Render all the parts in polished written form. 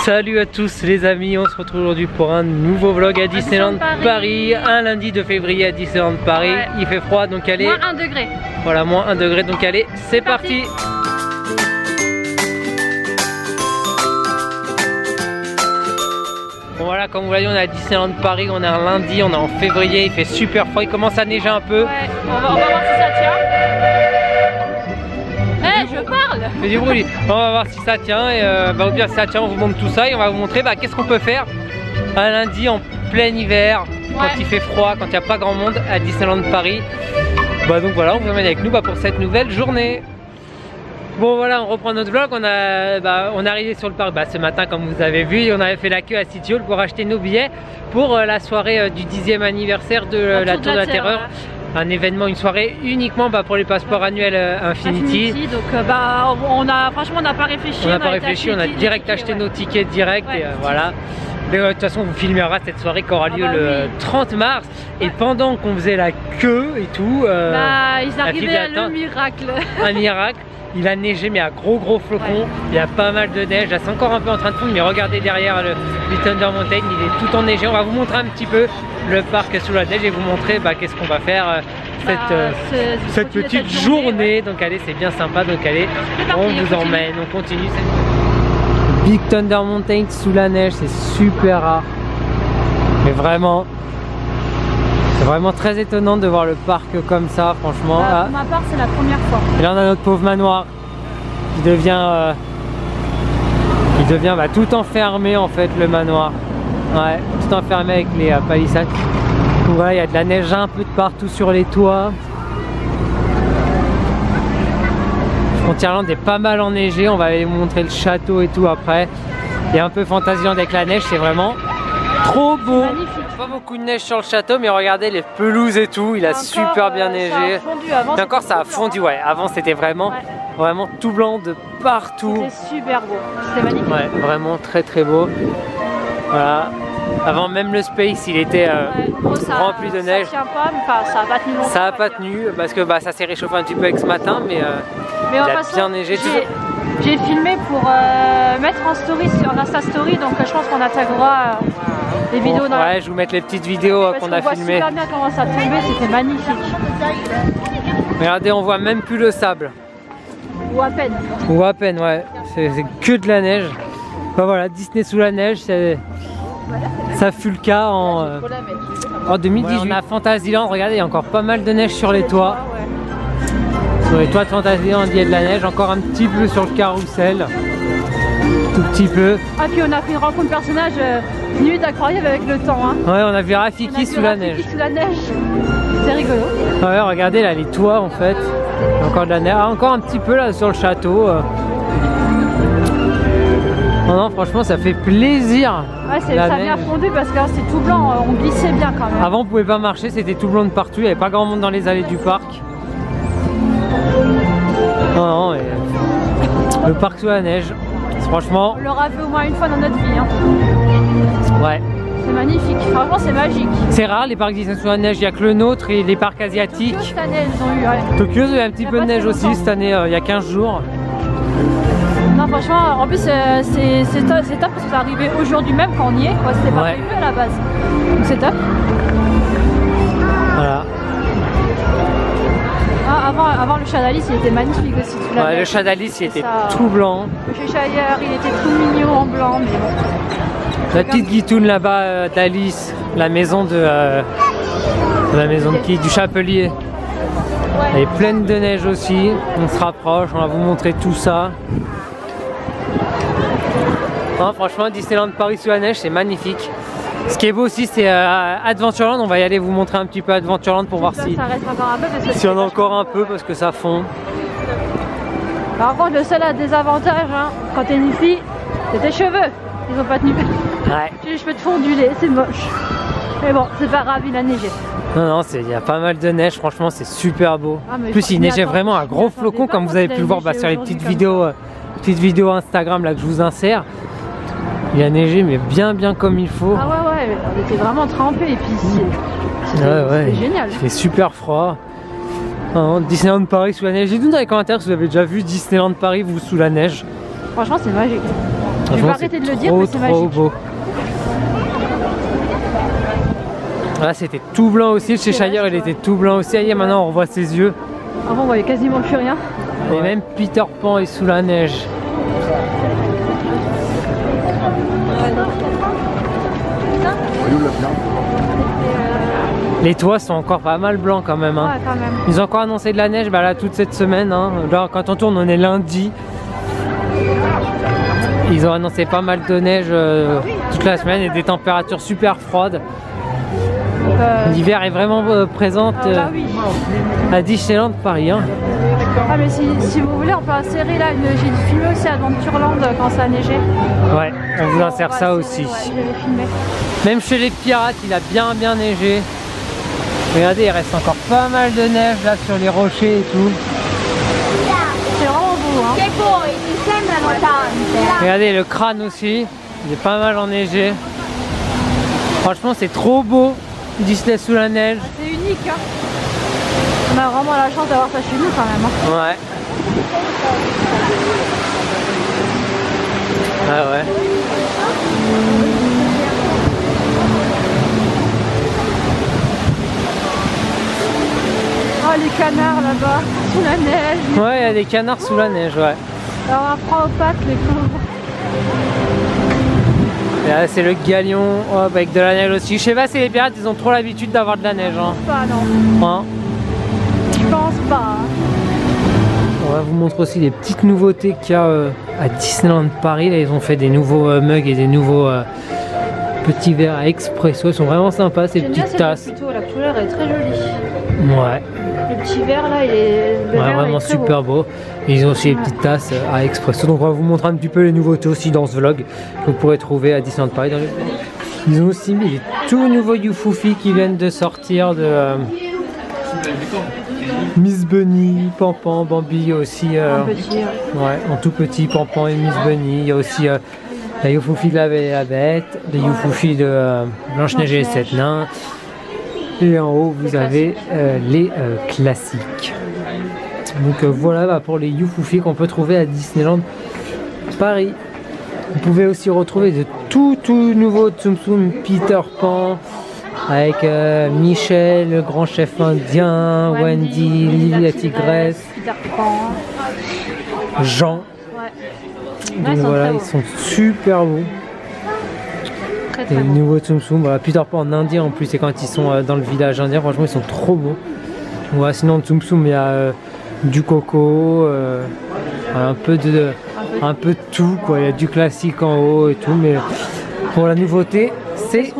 Salut à tous les amis, on se retrouve aujourd'hui pour un nouveau vlog à Disneyland Paris. Un lundi de février à Disneyland Paris. Ouais. Il fait froid donc allez. Moins 1 degré. Voilà, moins 1 degré donc allez, c'est parti. Bon voilà, comme vous voyez, on est à Disneyland Paris, on est un lundi, on est en février, il fait super froid, il commence à neiger un peu. Ouais, on va voir si ça tient. Je parle. C'est du bruit. On va voir si ça tient et au pire si ça tient on vous montre tout ça et on va vous montrer qu'est-ce qu'on peut faire un lundi en plein hiver, quand il fait froid, quand il n'y a pas grand monde à Disneyland Paris. Donc voilà, on vous emmène avec nous pour cette nouvelle journée. Bon voilà, on reprend notre vlog, on est arrivé sur le parc ce matin comme vous avez vu, et on avait fait la queue à City Hall pour acheter nos billets pour la soirée du 10e anniversaire de la Tour de la Terreur. Un événement, une soirée uniquement pour les passeports annuels Infinity. Donc franchement on n'a pas réfléchi. On n'a pas réfléchi, on a direct acheté nos tickets direct et voilà. Mais de toute façon on vous filmera cette soirée qui aura lieu le 30 mars. Et pendant qu'on faisait la queue et tout, ils arrivaient à le miracle. Un miracle. Il a neigé mais à gros flocons, il y a pas mal de neige, là c'est encore un peu en train de fondre, mais regardez derrière le Thunder Mountain, il est tout enneigé. On va vous montrer un petit peu le parc sous la neige et vous montrer qu'est-ce qu'on va faire cette petite journée. Donc allez, c'est bien sympa, donc allez, on vous emmène, on continue. Big Thunder Mountain sous la neige, c'est super rare, mais vraiment. C'est vraiment très étonnant de voir le parc comme ça, franchement. Pour ma part, c'est la première fois. Et là, on a notre pauvre manoir qui devient tout enfermé en fait, le manoir. Ouais, tout enfermé avec les palissades. Donc voilà, il y a de la neige un peu de partout sur les toits. Frontierland est pas mal enneigé. On va aller vous montrer le château et tout après. Il y a un peu Fantasyland avec la neige, c'est vraiment trop beau. Magnifique. Pas beaucoup de neige sur le château, mais regardez les pelouses et tout, il a super bien neigé. Et encore ça a fondu, ouais. Avant c'était vraiment tout blanc de partout. C'était super beau, c'était magnifique. Ouais, vraiment très beau. Voilà. Avant même le Space, il était rempli de neige. Ça tient pas, mais ça a pas tenu longtemps. Ça a pas tenu parce que ça s'est réchauffé un petit peu avec ce matin, mais il a bien neigé. J'ai filmé pour mettre en story sur Insta Story, donc je pense qu'on intégrera les vidéos dans je vous mettre les petites vidéos qu'on a filmées. Super bien comment ça tombait, c'était magnifique. Regardez, on voit même plus le sable. Ou à peine. Ou à peine, ouais. C'est que de la neige. Voilà, Disney sous la neige, ça fut le cas en 2018. On a Fantasyland, regardez, il y a encore pas mal de neige sur les toits. Sur les toits de Fantasyland, il y a de la neige, encore un petit peu sur le carrousel. Tout petit peu. Ah, puis on a fait une rencontre personnage limite incroyable avec le temps. Hein. Ouais, on a vu Rafiki sous la neige. C'est rigolo. Ouais, regardez là les toits en fait. Encore de la neige. Ah, encore un petit peu là sur le château. Non, franchement, ça fait plaisir. Ouais, ça a bien fondu parce que c'est tout blanc. On glissait bien quand même. Avant, on pouvait pas marcher, c'était tout blanc de partout. Il n'y avait pas grand monde dans les allées du parc. Non, le parc sous la neige. Franchement, on l'aura vu au moins une fois dans notre vie. Hein. Ouais. C'est magnifique, franchement c'est magique. C'est rare les parcs Disney sous la neige, il n'y a que le nôtre et les parcs asiatiques. Tokyo, cette année, ils ont eu, Tokyo, il y a un petit peu de neige aussi cette année, il y a 15 jours. Non franchement, en plus c'est top parce que c'est arrivé aujourd'hui même quand on y est. C'était pas prévu à la base. Donc c'est top. Voilà. Avant le Chadalis il était magnifique aussi. Le Chadalis il était tout blanc. Le Cheshire il était tout mignon en blanc, mais bon. La petite guitoune là-bas d'Alice, la maison de qui? Du Chapelier. Elle est pleine de neige aussi. On se rapproche, on va vous montrer tout ça. Franchement, Disneyland Paris sous la neige, c'est magnifique. Ce qui est beau aussi, c'est Adventureland. On va y aller vous montrer un petit peu Adventureland pour voir si ça reste encore un peu parce que si on a encore un peu parce que ça fond. Par contre, le seul désavantage, quand t'es une fille, c'est tes cheveux. Ils ont pas tenu. J'ai les cheveux de fondulés, c'est moche. Mais bon, c'est pas grave, il a neigé. Non, il y a pas mal de neige, franchement, c'est super beau. En plus, il neigeait vraiment à gros flocons, comme vous avez pu le voir sur les petites vidéos Instagram là que je vous insère. Il a neigé, mais bien comme il faut. Ah ouais, on était vraiment trempés et puis c'est génial. Il fait super froid. Disneyland Paris sous la neige. Dites-nous dans les commentaires si vous avez déjà vu Disneyland Paris vous sous la neige. Franchement, c'est magique. Je vais arrêter de le dire, mais c'est magique. Beau. Là c'était tout blanc aussi, chez Cheshire il était tout blanc aussi. Et maintenant on revoit ses yeux. Avant on voyait quasiment plus rien. Et même Peter Pan est sous la neige. Les toits sont encore pas mal blancs quand même, hein. Ouais, quand même. Ils ont encore annoncé de la neige là toute cette semaine, hein. Là, quand on tourne on est lundi. Ils ont annoncé pas mal de neige toute la semaine et des températures super froides. L'hiver est vraiment présente oui. à Disneyland Paris, hein. Ah mais si vous voulez on peut insérer là, j'ai filmé aussi à Adventureland quand ça a neigé. Ouais, on vous insère ça aussi. Ouais, je l'avais filmé. Même chez les pirates il a bien neigé. Regardez, il reste encore pas mal de neige là sur les rochers et tout. C'est vraiment beau, hein. Regardez le crâne aussi, il est pas mal enneigé. Franchement c'est trop beau, Disney sous la neige. C'est unique, hein. On a vraiment la chance d'avoir ça chez nous quand même, hein. Ouais. Ah ouais. Oh les canards là-bas, sous la neige. Ouais, il y a des canards sous la neige, ouais. Alors on prend aux pattes les pauvres. Et là c'est le galion, hop, avec de la neige aussi. Je sais pas si les pirates ils ont trop l'habitude d'avoir de la neige, hein. Je pense pas, non. Hein? Je pense pas. On va vous montrer aussi les petites nouveautés qu'il y a à Disneyland Paris. Là ils ont fait des nouveaux mugs et des nouveaux petits verres à expresso. Ils sont vraiment sympas ces petites tasses. Plutôt, la couleur est très jolie. Ouais. Le petit verre là, il est vraiment super beau. Et ils ont aussi les petites tasses à expresso. Donc on va vous montrer un petit peu les nouveautés aussi dans ce vlog que vous pourrez trouver à Disneyland Paris. Ils ont aussi mis les tout nouveaux Youfoufis qui viennent de sortir de Miss Bunny, Pampan, Bambi aussi. Ouais, en tout petit, Pampan et Miss Bunny. Il y a aussi la Youfoufi de la Belle et la Bête, les Youfoufi de Blanche-Neige et les 7 nains. Et en haut, vous avez les classiques. Donc voilà pour les Youfoufi qu'on peut trouver à Disneyland Paris. Vous pouvez aussi retrouver de tout nouveaux Tsum Tsum Peter Pan avec Michel, le grand chef indien, Wendy, Lily la tigresse, Peter Pan, Jean. Ouais. Donc voilà, ils sont super beaux. Très les beau. nouveaux Tsum Tsum, voilà, Peter Pan en indien en plus, et quand ils sont dans le village indien, franchement ils sont trop beaux. Voilà, sinon Tsum Tsum il y a du coco, un peu de tout quoi, il y a du classique en haut et tout, mais pour la nouveauté c'est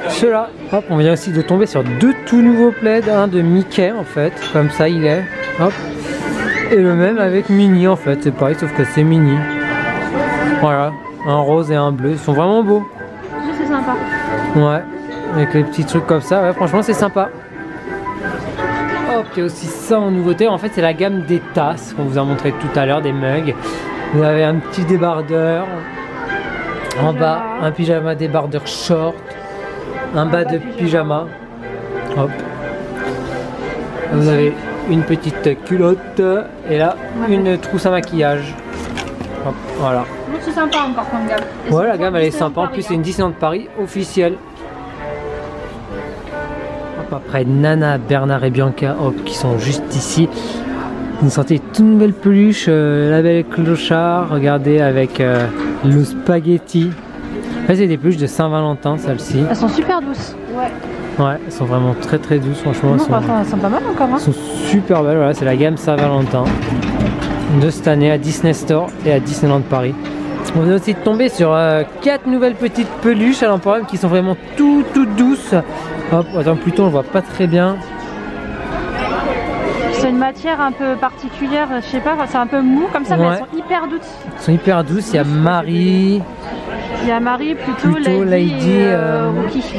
ceux-là. Hop, on vient aussi de tomber sur deux tout nouveaux plaids, un de Mickey en fait, comme ça il est, hop, et le même avec Minnie en fait, c'est pareil sauf que c'est Minnie. Voilà, un rose et un bleu, ils sont vraiment beaux. C'est sympa. Ouais, avec les petits trucs comme ça, ouais, franchement c'est sympa. Hop, il y a aussi ça en nouveauté, en fait c'est la gamme des tasses qu'on vous a montré tout à l'heure, des mugs. Vous avez un petit débardeur, en bas un pyjama débardeur short, un bas de pyjama. Hop. Vous avez une petite culotte et là une trousse à maquillage. Hop, voilà. C'est sympa encore comme gamme. Ouais, la gamme elle est sympa, en plus c'est une Disneyland Paris officielle. Hop, après Nana, Bernard et Bianca, hop, qui sont juste ici. Vous sortez toute nouvelle peluche, la Belle Clochard, regardez avec le spaghetti. Là c'est des peluches de Saint-Valentin celles-ci. Elles sont super douces. Ouais. Ouais, elles sont vraiment très douces franchement. Elles sont pas mal encore. Hein. Elles sont super belles, voilà, c'est la gamme Saint-Valentin de cette année à Disney Store et à Disneyland Paris. On vient aussi de tomber sur 4 nouvelles petites peluches à l'emprunt qui sont vraiment toutes douces. Hop, attends, plutôt on le voit pas très bien. C'est une matière un peu particulière, je sais pas, c'est un peu mou comme ça, mais elles sont hyper douces. Elles sont hyper douces, il y a Marie. Il y a Marie, plutôt Lady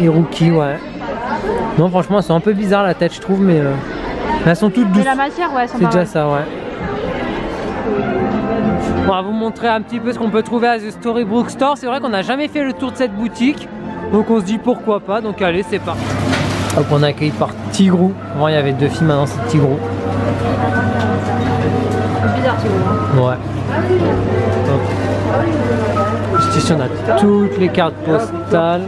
et Rookie, ouais. Non, franchement, elles sont un peu bizarres la tête, je trouve, mais elles sont toutes douces. Et la matière, ouais, elles sont c'est déjà ça, ouais. On va vous montrer un petit peu ce qu'on peut trouver à The Storybook Store. C'est vrai qu'on n'a jamais fait le tour de cette boutique, donc on se dit pourquoi pas, donc allez, c'est parti. Hop, on est accueilli par Tigrou. Avant il y avait 2 filles, maintenant c'est Tigrou. C'est bizarre Tigrou. Hein. Ouais. Hop. Ici on a toutes les cartes postales.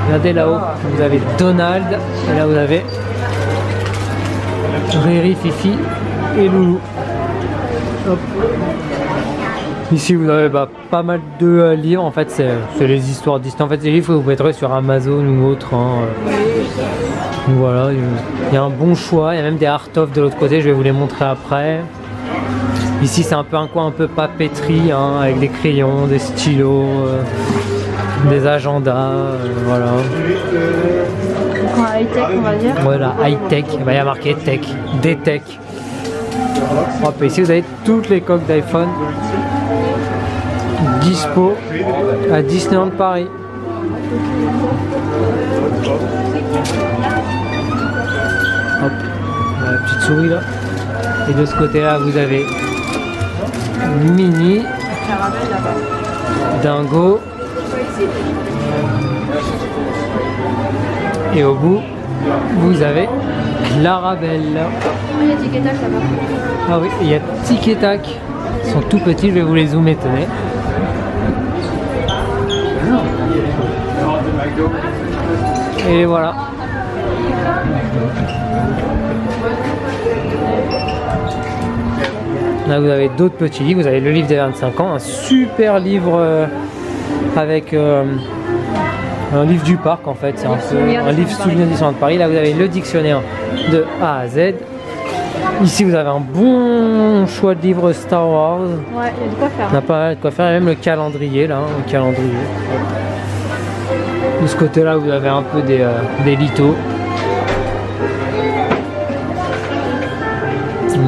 Regardez là-haut, vous avez Donald, et là vous avez Riri, Fifi et Loulou. Hop. Ici vous avez pas mal de livres, en fait c'est les histoires Disney. En fait ces livres vous pouvez trouver sur Amazon ou autre. Hein. Voilà, il y a un bon choix, il y a même des art of de l'autre côté, je vais vous les montrer après. Ici c'est un peu un coin un peu papeterie, hein, avec des crayons, des stylos, des agendas, voilà. High-tech on va dire. Voilà, high-tech, il y a marqué tech, des tech. Hop, ici vous avez toutes les coques d'iPhone dispo à Disneyland Paris. Hop, la petite souris là. Et de ce côté là vous avez Minnie, Dingo, et au bout vous avez Clarabelle. Il y a Tic et Tac là-bas. Ah oui, il y a Tic et Tac. Ils sont tout petits, je vais vous les zoomer, tenez. Et voilà. Là vous avez d'autres petits livres, vous avez le livre des 25 ans, un super livre avec un livre du parc en fait, c'est un livre souvenir Disneyland Paris. Là vous avez le dictionnaire de A à Z. Ici vous avez un bon choix de livres Star Wars. Ouais, il y a de quoi faire. On a pas mal de quoi faire, et même le calendrier là, un calendrier. De ce côté là vous avez un peu des litos.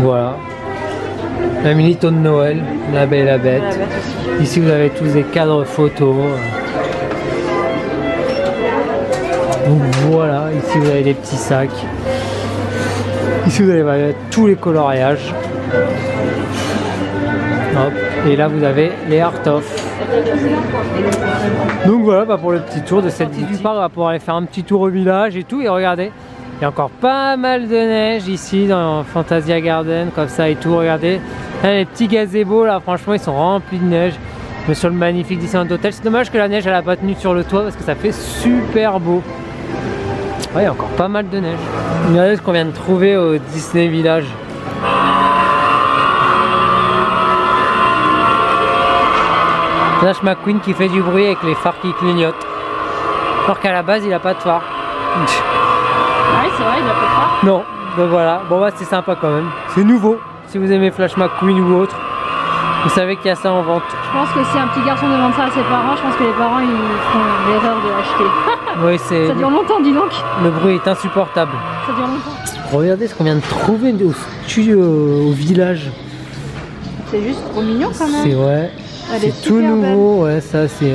Voilà. Un lito de Noël, La Belle et la Bête. Ici vous avez tous des cadres photos. Donc voilà, ici vous avez des petits sacs. Ici vous avez tous les coloriages. Hop. Et là vous avez les art of. Donc voilà pour le petit tour de cette petite part. On va pouvoir aller faire un petit tour au village et tout. Et regardez, il y a encore pas mal de neige ici dans Fantasia Garden, comme ça et tout. Regardez, là, les petits gazebos là, franchement ils sont remplis de neige. Mais sur le magnifique Disneyland Hotel, c'est dommage que la neige elle a pas tenu sur le toit parce que ça fait super beau. Ouais, il y a encore pas mal de neige. Regardez ce qu'on vient de trouver au Disney Village. Flash McQueen qui fait du bruit avec les phares qui clignotent. Alors qu'à la base il a pas de phare. Ouais, c'est vrai, il a pas de phare. Non, donc voilà. Bon bah c'est sympa quand même. C'est nouveau. Si vous aimez Flash McQueen ou autre, vous savez qu'il y a ça en vente. Je pense que si un petit garçon demande ça à ses parents, je pense que les parents ils font l'erreur de l'acheter. Oui, c'est. Ça dure longtemps, dis donc. Le bruit est insupportable. Ça dure longtemps. Regardez ce qu'on vient de trouver au village. C'est juste trop mignon quand même. C'est ouais. C'est tout nouveau, ouais, ça c'est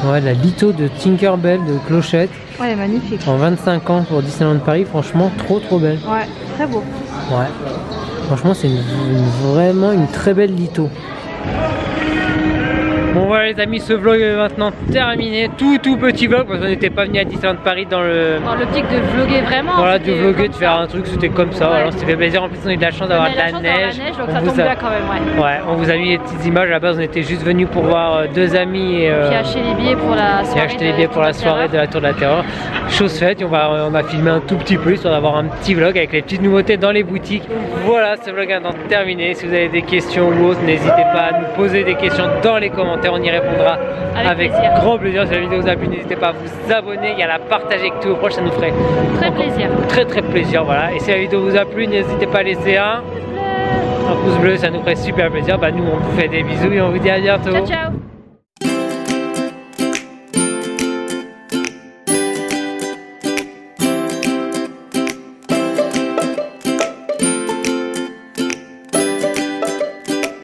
ouais, la litho de Tinkerbell de Clochette. Ouais, elle est magnifique. En 25 ans pour Disneyland Paris, franchement trop belle. Ouais, très beau. Ouais. Franchement c'est vraiment une très belle litho. Bon voilà les amis, ce vlog est maintenant terminé. Tout petit vlog parce qu'on n'était pas venu à Disneyland Paris dans l'optique de vlogger vraiment. Voilà, de vlogger, de faire un truc, c'était comme ça. Ouais. Alors c'était fait plaisir. En plus on a eu de la chance d'avoir de la neige. Donc ça tombe bien quand même, ouais. Ouais, on vous a mis les petites images. À la base on était juste venus pour voir deux amis et puis acheter les billets pour la soirée. Acheter les billets pour la soirée de la Tour de la Terreur. Chose faite, on a filmé un tout petit peu histoire d'avoir un petit vlog avec les petites nouveautés dans les boutiques. Voilà, ce vlog est maintenant terminé. Si vous avez des questions ou autres, n'hésitez pas à nous poser des questions dans les commentaires, on y répondra avec grand plaisir. Si la vidéo vous a plu, n'hésitez pas à vous abonner et à la partager avec tous vos proches, ça nous ferait très plaisir. Voilà. Et si la vidéo vous a plu, n'hésitez pas à laisser un pouce bleu, ça nous ferait super plaisir. Bah nous on vous fait des bisous et on vous dit à bientôt. Ciao.